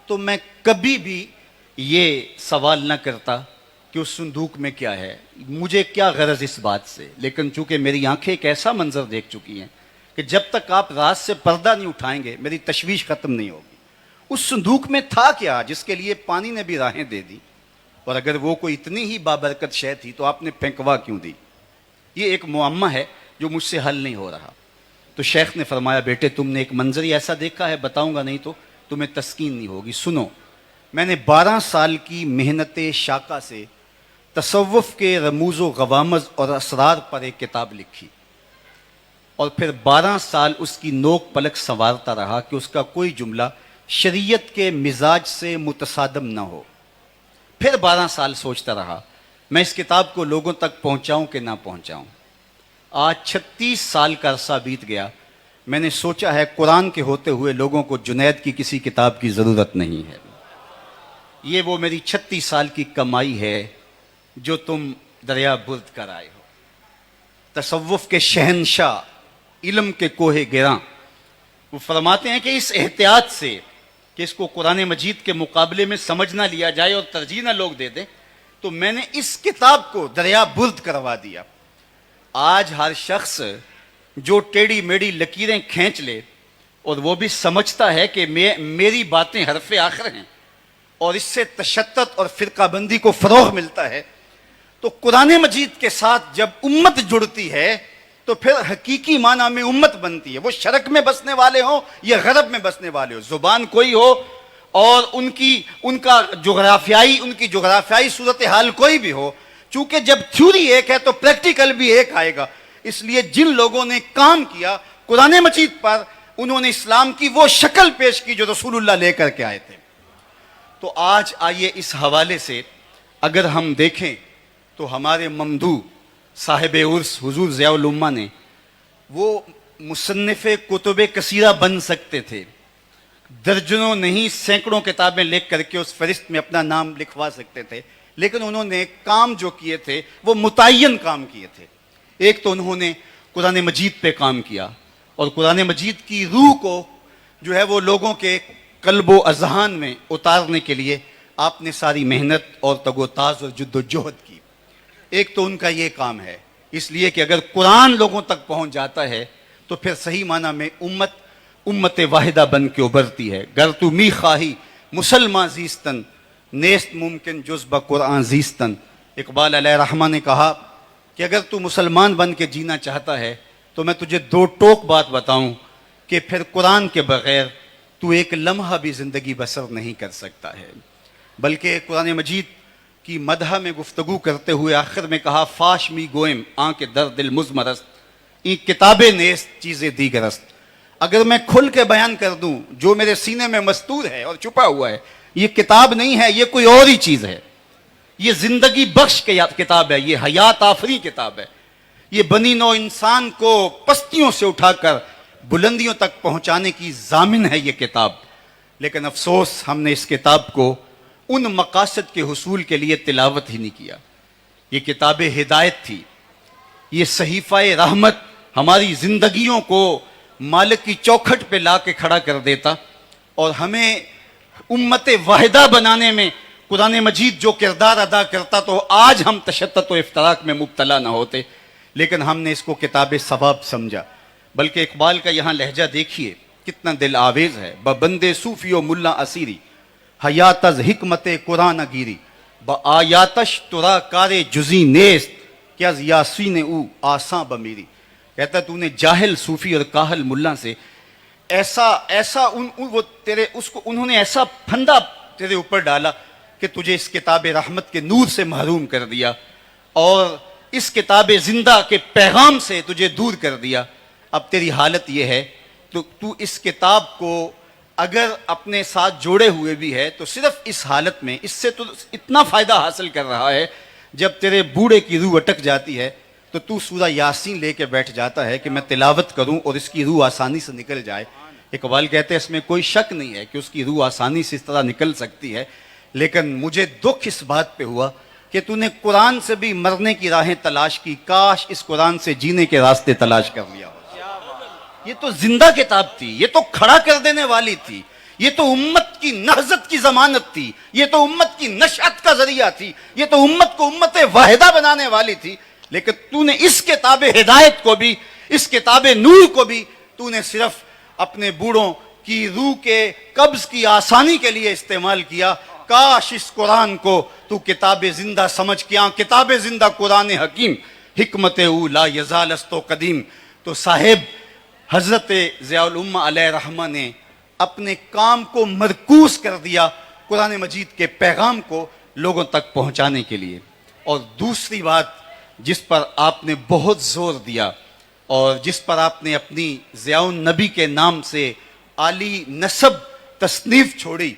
A: تو میں کبھی بھی یہ سوال نہ کرتا کہ اس صندوق میں کیا ہے، مجھے کیا غرض اس بات سے، لیکن چونکہ میری آنکھیں ایک ایسا منظر دیکھ چکی ہیں کہ جب تک آپ راز سے پردہ نہیں اٹھائیں گے میری تشویش ختم نہیں ہوگی۔ اس صندوق میں تھا کیا جس کے لیے پانی نے بھی راہیں دے دی، اور اگر وہ کوئی اتنی ہی بابرکت شے تھی تو آپ نے پھینکوا کیوں دی؟ یہ ایک معمہ ہے جو مجھ سے حل نہیں ہو رہا۔ تو شیخ نے فرمایا بیٹے تم نے ایک منظر ہی ایسا دیکھا ہے، بتاؤں گا نہیں تو تمہیں تسکین نہیں ہوگی۔ سنو، میں نے 12 سال کی محنت شاقہ سے تصوف کے رموز و غوامض اور اسرار پر ایک کتاب لکھی، اور پھر 12 سال اس کی نوک پلک سنوارتا رہا کہ اس کا کوئی جملہ شریعت کے مزاج سے متصادم نہ ہو۔ پھر 12 سال سوچتا رہا میں اس کتاب کو لوگوں تک پہنچاؤں کہ نہ پہنچاؤں۔ آج 36 سال کا عرصہ بیت گیا، میں نے سوچا ہے قرآن کے ہوتے ہوئے لوگوں کو جنید کی کسی کتاب کی ضرورت نہیں ہے۔ یہ وہ میری 36 سال کی کمائی ہے جو تم دریا برد کر آئے ہو۔ تصوف کے شہنشاہ، علم کے کوہ گراں، وہ فرماتے ہیں کہ اس احتیاط سے کہ اس کو قرآن مجید کے مقابلے میں سمجھ نہ لیا جائے اور ترجیح نہ لوگ دے دیں، تو میں نے اس کتاب کو دریا برد کروا دیا۔ آج ہر شخص جو ٹیڑھی میڑھی لکیریں کھینچ لے اور وہ بھی سمجھتا ہے کہ میری باتیں حرف آخر ہیں اور اس سے تشدد اور فرقہ بندی کو فروغ ملتا ہے، تو قرآن مجید کے ساتھ جب امت جڑتی ہے تو پھر حقیقی معنی میں امت بنتی ہے۔ وہ شرق میں بسنے والے ہوں یا غرب میں بسنے والے ہوں، زبان کوئی ہو اور ان کی جغرافیائی صورتحال کوئی بھی ہو، چونکہ جب تھیوری ایک ہے تو پریکٹیکل بھی ایک آئے گا۔ اس لیے جن لوگوں نے کام کیا قرآن مجید پر، انہوں نے اسلام کی وہ شکل پیش کی جو رسول اللہ لے کر کے آئے تھے۔ تو آج آئیے اس حوالے سے اگر ہم دیکھیں تو ہمارے ممدوح صاحب عرس حضور ضیاء الامہ نے وہ مصنف کتب کثیرہ بن سکتے تھے، درجنوں نہیں سینکڑوں کتابیں لکھ کر کے اس فہرست میں اپنا نام لکھوا سکتے تھے، لیکن انہوں نے کام جو کیے تھے وہ متعین کام کیے تھے۔ ایک تو انہوں نے قرآن مجید پہ کام کیا، اور قرآن مجید کی روح کو جو ہے وہ لوگوں کے قلب و اذہان میں اتارنے کے لیے آپ نے ساری محنت اور تگ و تاز اور جد و جہد کی۔ ایک تو ان کا یہ کام ہے، اس لیے کہ اگر قرآن لوگوں تک پہنچ جاتا ہے تو پھر صحیح معنی میں امت واحدہ بن کے ابھرتی ہے۔ گر تو می خواہی مسلمان زیستن، نیست ممکن جز بقرآن زیستن۔ اقبال علیہ رحمہ نے کہا کہ اگر تو مسلمان بن کے جینا چاہتا ہے تو میں تجھے 2 ٹوک بات بتاؤں کہ پھر قرآن کے بغیر تو ایک لمحہ بھی زندگی بسر نہیں کر سکتا ہے۔ بلکہ قرآن مجید کی مدح میں گفتگو کرتے ہوئے آخر میں کہا فاش می گوئم آن کے در دل مزمرست این کتاب نیست چیز دیگر است۔ اگر میں کھل کے بیان کر دوں جو میرے سینے میں مستور ہے اور چھپا ہوا ہے، یہ کتاب نہیں ہے، یہ کوئی اور ہی چیز ہے. یہ زندگی بخش کتاب ہے، یہ حیات آفری کتاب ہے. یہ بنی نوع انسان کو پستیوں سے اٹھا کر بلندیوں تک پہنچانے کی ضامن ہے یہ کتاب. لیکن افسوس ہم نے اس کتاب کو ان مقاصد کے حصول کے لیے تلاوت ہی نہیں کیا. یہ کتاب ہدایت تھی، یہ صحیفہ رحمت ہماری زندگیوں کو مالک کی چوکھٹ پہ لا کے کھڑا کر دیتا اور ہمیں امت واحدہ بنانے میں قرآن مجید جو کردار ادا کرتا تو آج ہم تشتت و افتراق میں مبتلا نہ ہوتے. لیکن ہم نے اس کو کتاب ثواب سمجھا. بلکہ اقبال کا یہاں لہجہ دیکھیے کتنا دل آویز ہے. بندے صوفی و ملا اسیری حیات از حکمت قرآن گیری بآیاتش ترا کار جزی نیست کہ از یاسین او آساں بمیری. کہتا تو نے جاہل صوفی اور کاہل ملا سے ایسا انہوں نے ایسا پھندا تیرے اوپر ڈالا کہ تجھے اس کتاب رحمت کے نور سے محروم کر دیا اور اس کتاب زندہ کے پیغام سے تجھے دور کر دیا. اب تیری حالت یہ ہے تو اس کتاب کو اگر اپنے ساتھ جوڑے ہوئے بھی ہے تو صرف اس حالت میں، اس سے تو اتنا فائدہ حاصل کر رہا ہے جب تیرے بوڑھے کی روح اٹک جاتی ہے تو سورہ یاسین لے کے بیٹھ جاتا ہے کہ میں تلاوت کروں اور اس کی روح آسانی سے نکل جائے. اقبال کہتے ہیں اس میں کوئی شک نہیں ہے کہ اس کی روح آسانی سے اس طرح نکل سکتی ہے. لیکن مجھے دکھ اس بات پہ ہوا کہ تو نے قرآن سے بھی مرنے کی راہیں تلاش کی، کاش اس قرآن سے جینے کے راستے تلاش کر لیا ہو. یہ تو زندہ کتاب تھی، یہ تو کھڑا کر دینے والی تھی، یہ تو امت کی نہضت کی ضمانت تھی، یہ تو امت کی نشأت کا ذریعہ تھی، یہ تو امت کو امت واحدہ بنانے والی تھی. لیکن تو نے اس کتاب ہدایت کو بھی، اس کتاب نور کو بھی تو نے صرف اپنے بوڑھوں کی روح کے قبض کی آسانی کے لیے استعمال کیا. کاش اس قرآن کو تو کتاب زندہ سمجھ کیا. کتاب زندہ قرآن حکیم حکمت او لا یزال است و قدیم. تو صاحب حضرت ضیاء الامہ علیہ رحمہ نے اپنے کام کو مرکوز کر دیا قرآن مجید کے پیغام کو لوگوں تک پہنچانے کے لیے. اور دوسری بات جس پر آپ نے بہت زور دیا اور جس پر آپ نے اپنی ضیاء النبی کے نام سے عالی نسب تصنیف چھوڑی،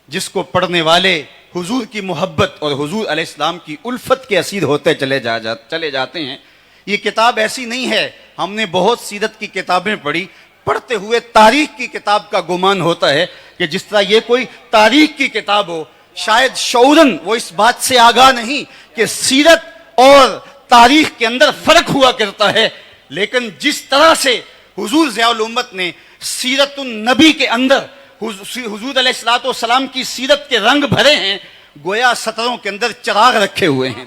A: جس کو پڑھنے والے حضور کی محبت اور حضور علیہ السلام کی الفت کے اسیر ہوتے چلے جاتے ہیں. یہ کتاب ایسی نہیں ہے، ہم نے بہت سیرت کی کتابیں پڑھی، پڑھتے ہوئے تاریخ کی کتاب کا گمان ہوتا ہے کہ جس طرح یہ کوئی تاریخ کی کتاب ہو. شاید شعوراً وہ اس بات سے آگاہ نہیں کہ سیرت اور تاریخ کے اندر فرق ہوا کرتا ہے. لیکن جس طرح سے حضور ضیاء الامت نے سیرت النبی کے اندر حضور علیہ الصلوۃ والسلام کی سیرت کے رنگ بھرے ہیں، گویا سطروں کے اندر چراغ رکھے ہوئے ہیں.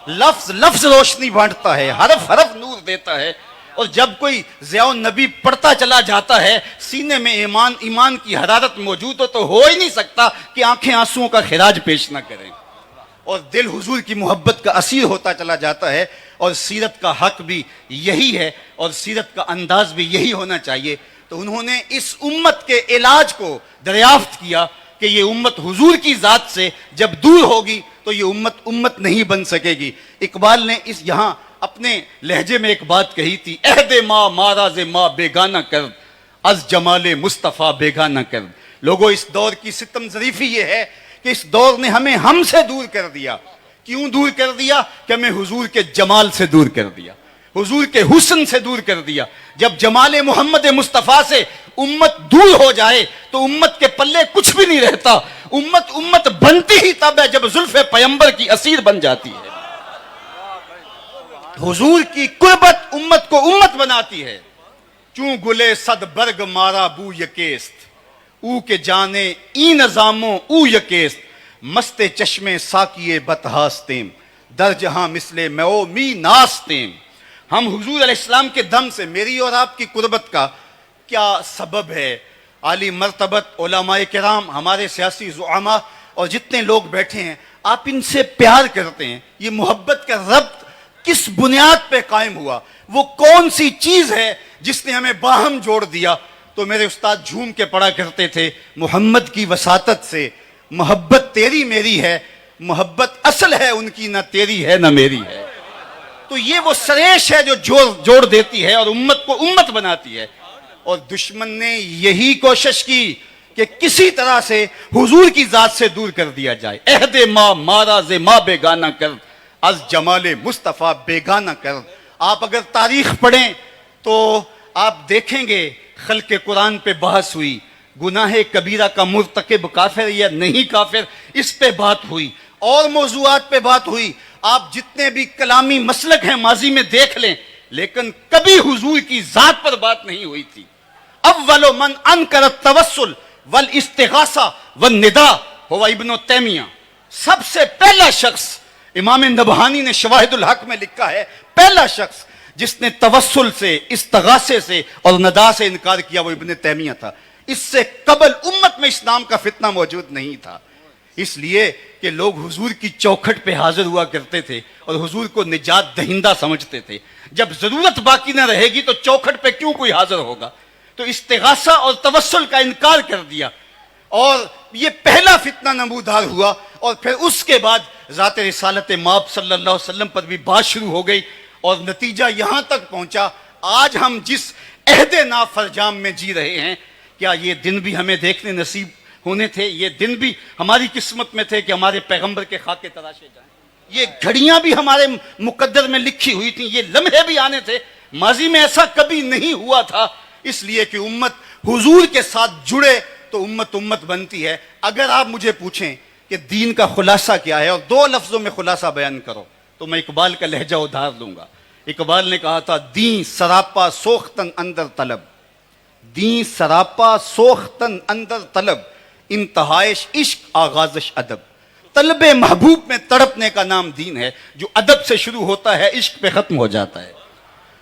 A: لفظ لفظ روشنی بانٹتا ہے، حرف حرف نور دیتا ہے. اور جب کوئی ضیاء النبی پڑھتا چلا جاتا ہے، سینے میں ایمان کی حرارت موجود ہو ہی نہیں سکتا کہ آنکھیں آنسوؤں کا خراج پیش نہ کریں. اور دل حضور کی محبت کا اسیر ہوتا چلا جاتا ہے. اور سیرت کا حق بھی یہی ہے اور سیرت کا انداز بھی یہی ہونا چاہیے. تو انہوں نے اس امت کے علاج کو دریافت کیا کہ یہ امت حضور کی ذات سے جب دور ہوگی تو یہ امت نہیں بن سکے گی. اقبال نے یہاں اپنے لہجے میں ایک بات کہی تھی، عہد ما ماراز ما بیگانہ کر از جمال مصطفیٰ بیگانہ کر. لوگوں اس دور کی ستم ظریفی یہ ہے کہ اس دور نے ہمیں ہم سے دور کر دیا. کیوں دور کر دیا؟ کہ ہمیں حضور کے جمال سے دور کر دیا، حضور کے حسن سے دور کر دیا. جب جمال محمد مصطفیٰ سے امت دور ہو جائے تو امت کے پلے کچھ بھی نہیں رہتا. امت بنتی ہی تب ہے جب زلف پیمبر کی اسیر بن جاتی ہے. حضور کی قربت امت کو امت بناتی ہے. چوں گلے صد برگ مارا بو یکیست او کے جانے ای نظاموں او یکیست مست چشمے ساکیے بتہاستیم در جہاں مثل میو می ناستیم. ہم حضور علیہ السلام کے دم سے میری اور آپ کی قربت کا کیا سبب ہے؟ عالی مرتبت علماء کرام، ہمارے سیاسی زعماء اور جتنے لوگ بیٹھے ہیں، آپ ان سے پیار کرتے ہیں. یہ محبت کا ربط کس بنیاد پہ قائم ہوا؟ وہ کون سی چیز ہے جس نے ہمیں باہم جوڑ دیا؟ تو میرے استاد جھوم کے پڑھا کرتے تھے، محمد کی وساطت سے محبت تیری میری ہے، محبت اصل ہے ان کی، نہ تیری ہے نہ میری ہے. تو یہ وہ سریش ہے جو جوڑ دیتی ہے اور امت کو امت بناتی ہے. اور دشمن نے یہی کوشش کی کہ کسی طرح سے حضور کی ذات سے دور کر دیا جائے. عہد ما مارا ز ما بیگانہ کر از جمال مصطفیٰ بیگانہ کر. آپ اگر تاریخ پڑھیں تو آپ دیکھیں گے خلق قرآن پہ بحث ہوئی, گناہ کبیرہ کا مرتکب کافر یا نہیں کافر, اس پہ بات ہوئی, اور موضوعات پہ بات ہوئی. آپ جتنے بھی کلامی مسلک ہیں ماضی میں دیکھ لیں, لیکن کبھی حضور کی ذات پر بات نہیں ہوئی تھی. اول من انکر التوسل والاستغاثہ والنداء ہوا ابن تیمیہ. سب سے پہلا شخص, امام نبہانی نے شواہد الحق میں لکھا ہے, پہلا شخص جس نے توسل سے, استغاثے سے اور ندا سے انکار کیا وہ ابن تیمیہ تھا. اس سے قبل امت میں اسلام کا فتنہ موجود نہیں تھا, اس لیے کہ لوگ حضور کی چوکھٹ پہ حاضر ہوا کرتے تھے اور حضور کو نجات دہندہ سمجھتے تھے. جب ضرورت باقی نہ رہے گی تو چوکھٹ پہ کیوں کوئی حاضر ہوگا؟ تو استغاثہ اور توسل کا انکار کر دیا, اور یہ پہلا فتنہ نمودار ہوا. اور پھر اس کے بعد ذات رسالت مآب صلی اللہ علیہ وسلم پر بھی بات شروع ہو گئی, اور نتیجہ یہاں تک پہنچا آج ہم جس عہد نافرجام میں جی رہے ہیں. کیا یہ دن بھی ہمیں دیکھنے نصیب ہونے تھے؟ یہ دن بھی ہماری قسمت میں تھے کہ ہمارے پیغمبر کے خاکے تراشے جائیں؟ یہ گھڑیاں بھی ہمارے مقدر میں لکھی ہوئی تھیں, یہ لمحے بھی آنے تھے. ماضی میں ایسا کبھی نہیں ہوا تھا, اس لیے کہ امت حضور کے ساتھ جڑے تو امت بنتی ہے. اگر آپ مجھے پوچھیں کہ دین کا خلاصہ کیا ہے اور دو لفظوں میں خلاصہ بیان کرو, تو میں اقبال کا لہجہ ادھار لوں گا. اقبال نے کہا تھا, دین سراپا سوختن اندر طلب, دین سراپا سوختن اندر طلب, انتہائش عشق آغازش ادب. طلب محبوب میں تڑپنے کا نام دین ہے. جو ادب سے شروع ہوتا ہے عشق پہ ختم ہو جاتا ہے,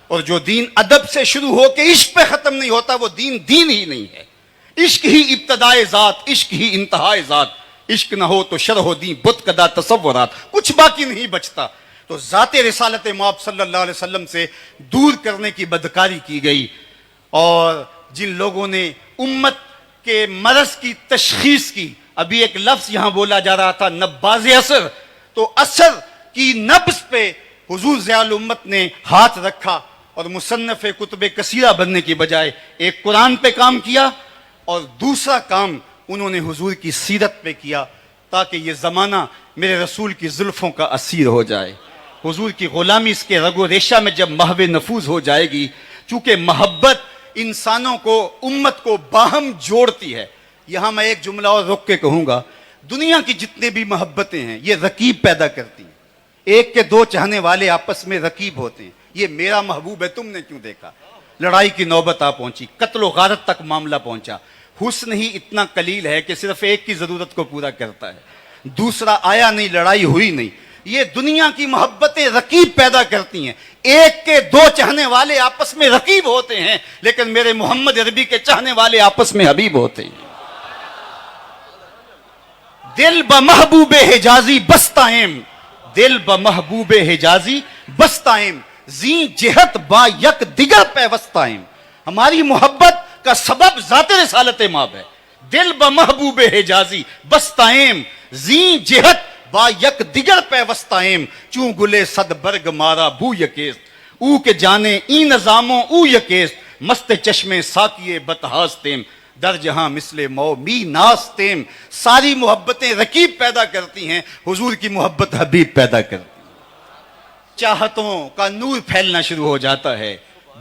A: اور جو دین ادب سے شروع ہو کے عشق پہ ختم نہیں ہوتا وہ دین ہی نہیں ہے. عشق ہی ابتدائے ذات, عشق ہی انتہائے ذات, عشق نہ ہو تو شرح و دین بت کدا تصورات, کچھ باقی نہیں بچتا. تو ذات رسالت مآب صلی اللہ علیہ وسلم سے دور کرنے کی بدکاری کی گئی, اور جن لوگوں نے امت کے مرض کی تشخیص کی. ابھی ایک لفظ یہاں بولا جا رہا تھا, نباز اثر, تو اثر کی نبض پہ حضور ضیاء الامت نے ہاتھ رکھا, اور مصنف کتب کثیرہ بننے کی بجائے ایک قرآن پہ کام کیا, اور دوسرا کام انہوں نے حضور کی سیرت پہ کیا, تاکہ یہ زمانہ میرے رسول کی زلفوں کا اسیر ہو جائے. حضور کی غلامی اس کے رگ و ریشہ میں جب محو نفوذ ہو جائے گی, چونکہ محبت انسانوں کو, امت کو باہم جوڑتی ہے. یہاں میں ایک جملہ اور رک کے کہوں گا, دنیا کی جتنے بھی محبتیں ہیں یہ رقیب پیدا کرتی ہیں. ایک کے دو چاہنے والے آپس میں رقیب ہوتے ہیں, یہ میرا محبوب ہے تم نے کیوں دیکھا. لڑائی کی نوبت آ پہنچی, قتل و غارت تک معاملہ پہنچا. حسن ہی اتنا قلیل ہے کہ صرف ایک کی ضرورت کو پورا کرتا ہے, دوسرا آیا نہیں, لڑائی ہوئی نہیں. یہ دنیا کی محبتیں رقیب پیدا کرتی ہیں. ایک کے دو چاہنے والے آپس میں رقیب ہوتے ہیں, لیکن میرے محمد عربی کے چاہنے والے آپس میں حبیب ہوتے ہیں. دل بمحبوب حجازی بستائم, دل بمحبوب حجازی بستائم, زی جہت با یک دیگر پیوستائم. ہماری محبت کا سبب ذات رسالت مآب ہے. دل بمحبوب حجازی بستائم, زی جہت با یک دیگر پیوستائم, چون گلے صد برگ مارا بو یکیست, او کے جانے این نظاموں او یکیست, مست چشمے ساکیے بتہاستیم, در جہاں مثل مو می ناستیم. ساری محبتیں رقیب پیدا کرتی ہیں, حضور کی محبت حبیب پیدا کرتی ہے. چاہتوں کا نور پھیلنا شروع ہو جاتا ہے.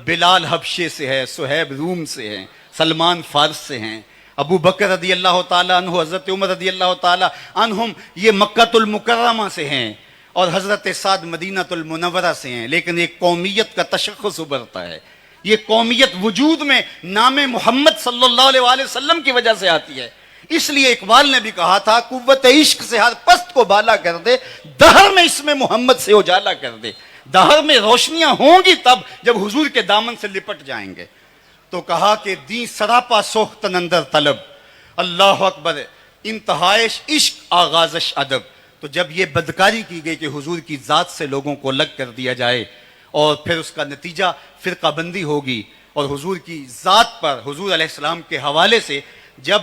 A: بلال حبشے سے ہے, صہیب روم سے ہیں, سلمان فارس سے ہیں, ابو بکر رضی اللہ تعالیٰ عنہ, حضرت عمر رضی اللہ تعالیٰ عنہم یہ مکہ المکرمہ سے ہیں, اور حضرت سعد مدینہ المنورہ سے ہیں. لیکن ایک قومیت کا تشخص ابھرتا ہے. یہ قومیت وجود میں نام محمد صلی اللہ علیہ وآلہ وسلم کی وجہ سے آتی ہے. اس لیے اقبال نے بھی کہا تھا, قوت عشق سے ہر پست کو بالا کر دے, دہر میں اس میں محمد سے اجالا کر دے. دہر میں روشنیاں ہوں گی تب جب حضور کے دامن سے لپٹ جائیں گے. تو کہا کہ دین سراپا سوختن اندر طلب, اللہ اکبر, انتہائش عشق آغازش ادب. تو جب یہ بدکاری کی گئی کہ حضور کی ذات سے لوگوں کو الگ کر دیا جائے, اور پھر اس کا نتیجہ فرقہ بندی ہوگی, اور حضور کی ذات پر حضور علیہ السلام کے حوالے سے جب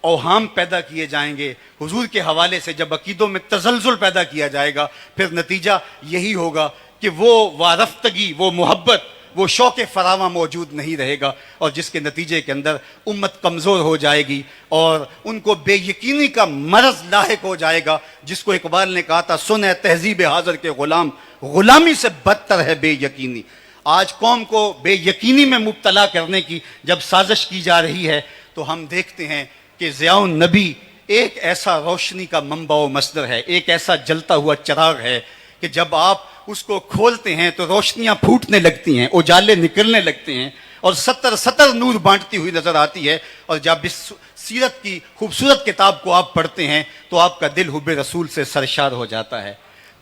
A: اوہام پیدا کیے جائیں گے, حضور کے حوالے سے جب عقیدوں میں تزلزل پیدا کیا جائے گا, پھر نتیجہ یہی ہوگا کہ وہ وارفتگی, وہ محبت, وہ شوق فراواں موجود نہیں رہے گا، اور جس کے نتیجے کے اندر امت کمزور ہو جائے گی اور ان کو بے یقینی کا مرض لاحق ہو جائے گا، جس کو اقبال نے کہا تھا سن ہے تہذیب حاضر کے غلام، غلامی سے بدتر ہے بے یقینی۔ آج قوم کو بے یقینی میں مبتلا کرنے کی جب سازش کی جا رہی ہے تو ہم دیکھتے ہیں کہ ضیاء النبی ایک ایسا روشنی کا منبع و مصدر ہے، ایک ایسا جلتا ہوا چراغ ہے کہ جب آپ اس کو کھولتے ہیں تو روشنیاں پھوٹنے لگتی ہیں، اجالے نکلنے لگتے ہیں، اور سطر نور بانٹتی ہوئی نظر آتی ہے۔ اور جب اس سیرت کی خوبصورت کتاب کو آپ پڑھتے ہیں تو آپ کا دل حب رسول سے سرشار ہو جاتا ہے۔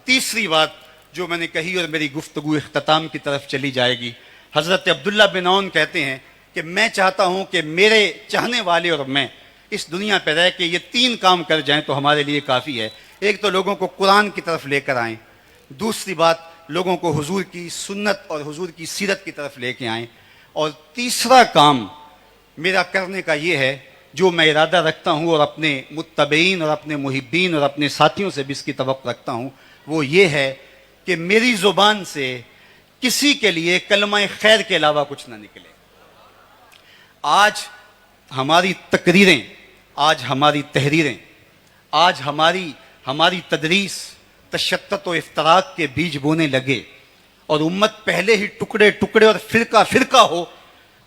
A: تیسری بات جو میں نے کہی اور میری گفتگو اختتام کی طرف چلی جائے گی، حضرت عبداللہ بن عون کہتے ہیں کہ میں چاہتا ہوں کہ میرے چاہنے والے اور میں اس دنیا پہ رہ کے یہ 3 کام کر جائیں تو ہمارے لیے کافی ہے۔ ایک تو لوگوں کو قرآن کی طرف لے کر آئیں، دوسری بات لوگوں کو حضور کی سنت اور حضور کی سیرت کی طرف لے کے آئیں، اور تیسرا کام میرا کرنے کا یہ ہے جو میں ارادہ رکھتا ہوں اور اپنے متبعین اور اپنے محبین اور اپنے ساتھیوں سے بھی اس کی توقع رکھتا ہوں، وہ یہ ہے کہ میری زبان سے کسی کے لیے کلمہ خیر کے علاوہ کچھ نہ نکلے۔ آج ہماری تقریریں، آج ہماری تحریریں، آج ہماری تدریس تشتت و افتراق کے بیج بونے لگے، اور امت پہلے ہی ٹکڑے ٹکڑے اور فرقہ فرقہ ہو،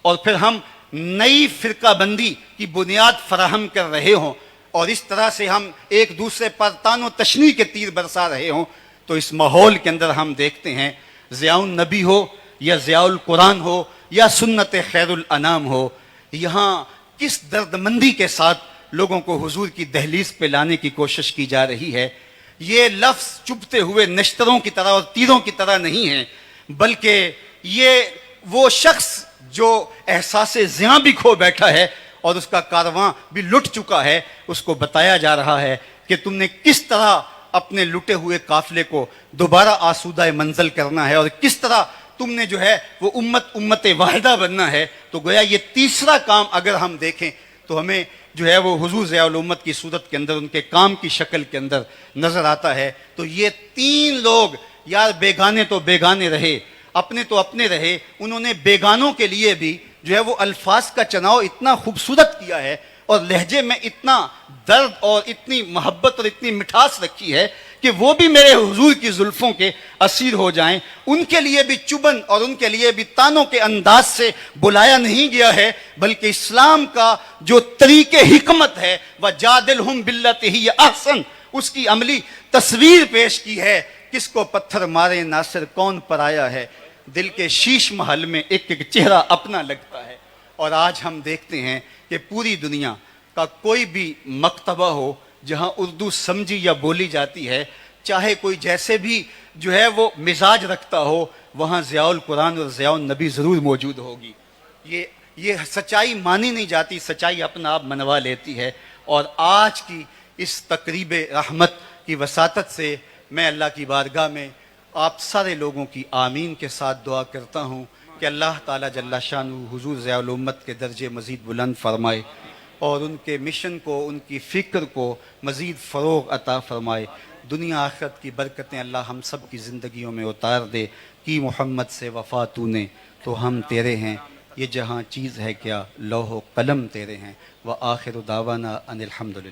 A: اور پھر ہم نئی فرقہ بندی کی بنیاد فراہم کر رہے ہوں، اور اس طرح سے ہم ایک دوسرے پر تان و تشنیع کے تیر برسا رہے ہوں، تو اس ماحول کے اندر ہم دیکھتے ہیں ضیاء النبی ہو یا ضیاء القرآن ہو یا سنت خیر الانام ہو، یہاں کس درد مندی کے ساتھ لوگوں کو حضور کی دہلیز پہ لانے کی کوشش کی جا رہی ہے۔ یہ لفظ چبھتے ہوئے نشتروں کی طرح اور تیروں کی طرح نہیں ہے، بلکہ یہ وہ شخص جو احساس زیاں بھی کھو بیٹھا ہے اور اس کا کارواں بھی لٹ چکا ہے، اس کو بتایا جا رہا ہے کہ تم نے کس طرح اپنے لٹے ہوئے قافلے کو دوبارہ آسودہ منزل کرنا ہے، اور کس طرح تم نے جو ہے وہ امت واحدہ بننا ہے۔ تو گویا یہ تیسرا کام اگر ہم دیکھیں تو ہمیں جو ہے وہ حضور ضیاء الامت کی صورت کے اندر، ان کے کام کی شکل کے اندر نظر آتا ہے۔ تو یہ 3 لوگ یار بیگانے تو بیگانے رہے، اپنے تو اپنے رہے، انہوں نے بیگانوں کے لیے بھی جو ہے وہ الفاظ کا چناؤ اتنا خوبصورت کیا ہے، اور لہجے میں اتنا درد اور اتنی محبت اور اتنی مٹھاس رکھی ہے کہ وہ بھی میرے حضور کی زلفوں کے اسیر ہو جائیں۔ ان کے لیے بھی چبن اور ان کے لیے بھی تانوں کے انداز سے بلایا نہیں گیا ہے، بلکہ اسلام کا جو طریق حکمت ہے وَجَادِلْهُمْ بِالَّتِي هِيَ أَحْسَنُ، اس کی عملی تصویر پیش کی ہے۔ کس کو پتھر مارے ناصر کون پرایا ہے، دل کے شیش محل میں ایک ایک چہرہ اپنا لگتا ہے۔ اور آج ہم دیکھتے ہیں کہ پوری دنیا کا کوئی بھی مکتبہ ہو جہاں اردو سمجھی یا بولی جاتی ہے، چاہے کوئی جیسے بھی جو ہے وہ مزاج رکھتا ہو، وہاں ضیاء القرآن اور ضیاء النبی ضرور موجود ہوگی۔ یہ سچائی مانی نہیں جاتی، سچائی اپنا آپ منوا لیتی ہے۔ اور آج کی اس تقریب رحمت کی وساطت سے میں اللہ کی بارگاہ میں آپ سارے لوگوں کی آمین کے ساتھ دعا کرتا ہوں کہ اللہ تعالیٰ جل شانہ حضور ضیاء الامت کے درجے مزید بلند فرمائے، اور ان کے مشن کو، ان کی فکر کو مزید فروغ عطا فرمائے۔ دنیا آخرت کی برکتیں اللہ ہم سب کی زندگیوں میں اتار دے۔ کی محمد سے وفا تو نے تو ہم تیرے ہیں، یہ جہاں چیز ہے کیا لوح و قلم تیرے ہیں۔ وآخر دعوانا ان الحمدللہ۔